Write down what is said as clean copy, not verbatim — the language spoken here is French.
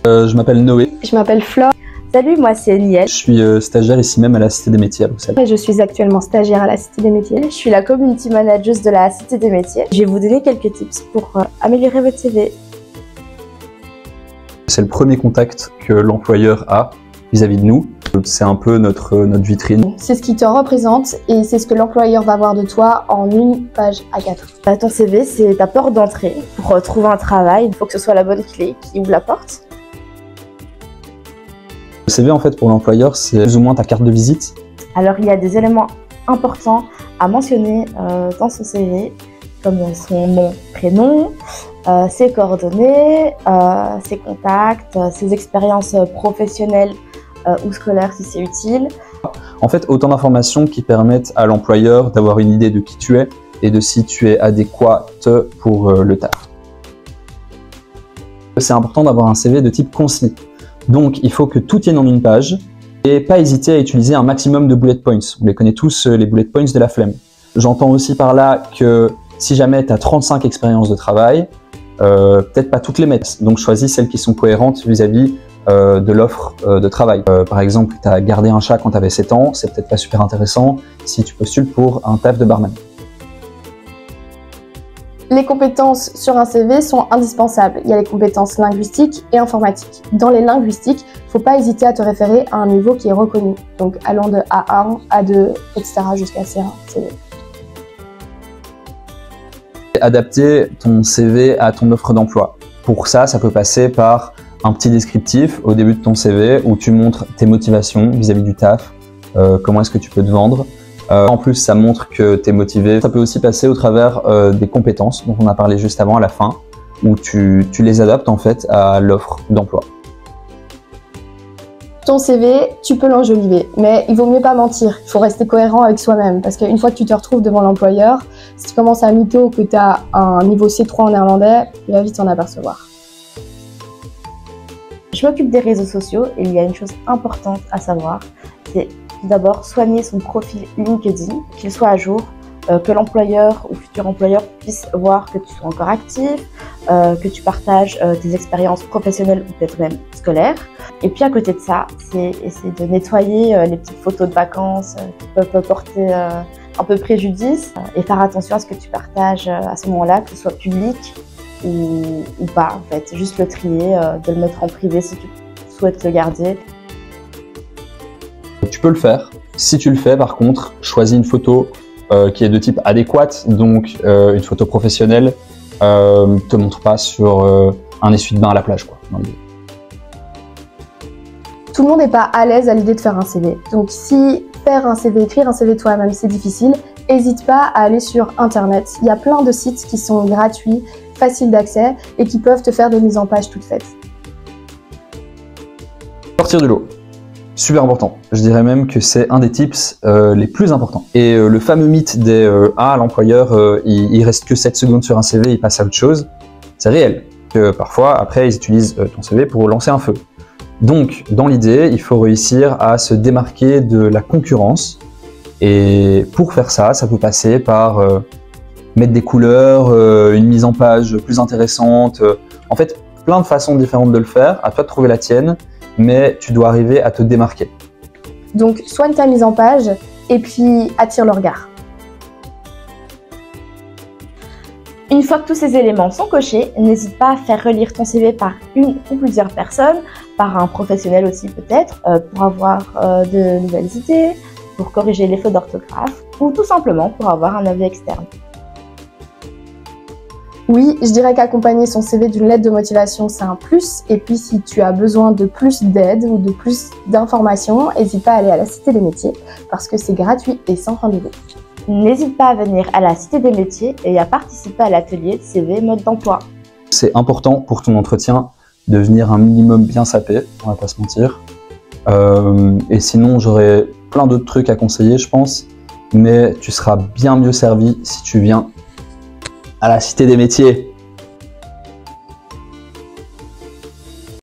Je m'appelle Noé. Je m'appelle Flore. Salut, moi c'est Niel. Je suis stagiaire ici même à la Cité des Métiers à Bruxelles. Je suis actuellement stagiaire à la Cité des Métiers. Je suis la community manager de la Cité des Métiers. Je vais vous donner quelques tips pour améliorer votre CV. C'est le premier contact que l'employeur a vis-à-vis de nous. C'est un peu notre vitrine. C'est ce qui te représente et c'est ce que l'employeur va voir de toi en une page A4. Ton CV, c'est ta porte d'entrée pour trouver un travail. Il faut que ce soit la bonne clé qui ouvre la porte. Le CV, en fait, pour l'employeur, c'est plus ou moins ta carte de visite. Alors, il y a des éléments importants à mentionner dans son CV, comme son nom, prénom, ses coordonnées, ses contacts, ses expériences professionnelles ou scolaires si c'est utile. En fait, autant d'informations qui permettent à l'employeur d'avoir une idée de qui tu es et de si tu es adéquate pour le taf. C'est important d'avoir un CV de type concis. Donc, il faut que tout tienne en une page et pas hésiter à utiliser un maximum de bullet points. Vous les connaissez tous, les bullet points de la flemme. J'entends aussi par là que si jamais tu as 35 expériences de travail, peut-être pas toutes les mettre. Donc, choisis celles qui sont cohérentes vis-à-vis de l'offre de travail. Par exemple, tu as gardé un chat quand tu avais 7 ans, c'est peut-être pas super intéressant si tu postules pour un taf de barman. Les compétences sur un CV sont indispensables. Il y a les compétences linguistiques et informatiques. Dans les linguistiques, il ne faut pas hésiter à te référer à un niveau qui est reconnu. Donc allant de A1, A2, etc. jusqu'à C1. Adapter ton CV à ton offre d'emploi. Pour ça, ça peut passer par un petit descriptif au début de ton CV où tu montres tes motivations vis-à-vis du taf, comment est-ce que tu peux te vendre. En plus, ça montre que tu es motivé. Ça peut aussi passer au travers des compétences dont on a parlé juste avant à la fin, où tu les adaptes en fait à l'offre d'emploi. Ton CV, tu peux l'enjoliver, mais il vaut mieux pas mentir. Il faut rester cohérent avec soi-même, parce qu'une fois que tu te retrouves devant l'employeur, si tu commences à mytho que tu as un niveau C3 en néerlandais, il va vite s'en apercevoir. Je m'occupe des réseaux sociaux et il y a une chose importante à savoir, c'est tout d'abord soigner son profil LinkedIn, qu'il soit à jour, que l'employeur ou futur employeur puisse voir que tu sois encore actif, que tu partages tes expériences professionnelles ou peut-être même scolaires. Et puis à côté de ça, c'est essayer de nettoyer les petites photos de vacances qui peuvent porter un peu préjudice et faire attention à ce que tu partages à ce moment-là, que ce soit public ou pas en fait. Juste le trier, de le mettre en privé si tu souhaites le garder. Tu peux le faire. Si tu le fais, par contre, choisis une photo qui est de type adéquate, donc une photo professionnelle. Te montre pas sur un essuie-de-bain à la plage, quoi. Tout le monde n'est pas à l'aise à l'idée de faire un CV. Donc si faire un CV, écrire un CV toi-même, c'est difficile, n'hésite pas à aller sur Internet. Il y a plein de sites qui sont gratuits, faciles d'accès et qui peuvent te faire des mises en page toutes faites. Sortir du lot. Super important. Je dirais même que c'est un des tips les plus importants. Et le fameux mythe des l'employeur, il reste que 7 secondes sur un CV, il passe à autre chose, c'est réel. Que parfois, après, ils utilisent ton CV pour lancer un feu. Donc, dans l'idée, il faut réussir à se démarquer de la concurrence. Et pour faire ça, ça peut passer par mettre des couleurs, une mise en page plus intéressante. En fait, plein de façons différentes de le faire. À toi de trouver la tienne. Mais tu dois arriver à te démarquer. Donc, soigne ta mise en page et puis attire le regard. Une fois que tous ces éléments sont cochés, n'hésite pas à faire relire ton CV par une ou plusieurs personnes, par un professionnel aussi peut-être, pour avoir de nouvelles idées, pour corriger les fautes d'orthographe ou tout simplement pour avoir un avis externe. Oui, je dirais qu'accompagner son CV d'une lettre de motivation, c'est un plus. Et puis, si tu as besoin de plus d'aide ou de plus d'informations, n'hésite pas à aller à la Cité des Métiers parce que c'est gratuit et sans rendez-vous. N'hésite pas à venir à la Cité des Métiers et à participer à l'atelier CV mode d'emploi. C'est important pour ton entretien de venir un minimum bien sapé, on va pas se mentir. Et sinon, j'aurais plein d'autres trucs à conseiller, je pense. Mais tu seras bien mieux servi si tu viens à la Cité des Métiers.